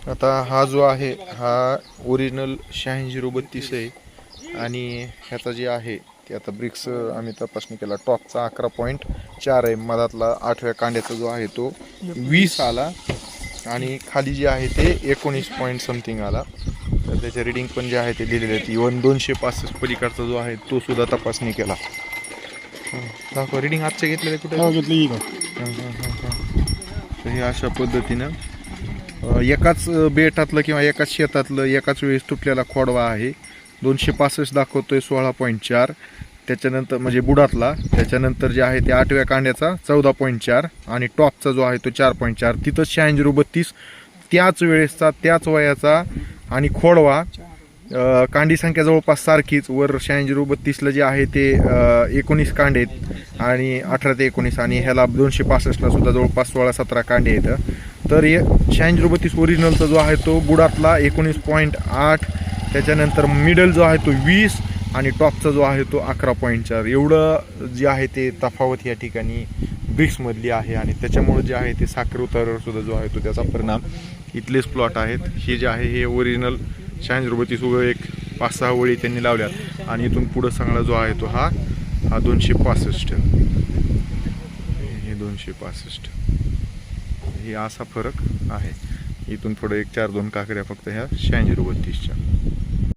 आता हा जो आहे हा ओरिजिनल 8632 आहे आणि ह्याचा जे आहे ते आता ब्रिक्स आम्ही तपासणी केला. टॉपचा 11.4 आहे, मधातला 8व्या कांड्याचा जो आहे तो 20 आला आणि खाली जे आहे ते 19 पॉईंट समथिंग आला. तर त्याचे रिडिंग पण जे आहे ते लिहिलेले आहेत. इवन 265 पलीकडचा जो आहे तो सुद्धा तपासणी केला. दाखवा रिडिंग आजचे घेतलेले कुठे घेतली का? तर हे अशा पद्धतीनं एकाच बेटातलं किंवा एकाच शेतातलं एकाच वेळेस तुटलेला खोडवा आहे. 265 दाखवतोय 16.4. त्याच्यानंतर म्हणजे बुडातला, त्याच्यानंतर जे आहे ते 8व्या कांड्याचा 14.4 आणि टॉपचा जो आहे तो 4.4. तिथं 8632 त्याच वेळेसचा त्याच वयाचा आणि खोडवा. कांडी संख्या जवळपास सारखीच. वर 8632ला जे आहे ते 19 कांडे आहेत आणि 18 ते 19 आणि ह्याला 265ला सुद्धा जवळपास 16-17 कांडे आहेत. तर हे 8632 ओरिजिनलचा जो आहे तो बुडातला 19.8, त्याच्यानंतर मिडल जो आहे तो 20 आणि टॉपचा जो आहे तो 11.4. एवढं जे आहे ते तफावत या ठिकाणी ब्रिक्समधली आहे आणि त्याच्यामुळे जे आहे ते साखर उतारावर सुद्धा जो आहे तो त्याचा परिणाम. इथलेच प्लॉट आहेत. हे जे आहे हे ओरिजिनल 8632 उगं एक 5-6 वळी त्यांनी लावल्यात आणि इथून पुढं सगळा जो आहे तो हा 265. हे 265 हे असा फरक आहे. इथून पुढे एक 4-2 काकड्या फक्त ह्या 8632च्या.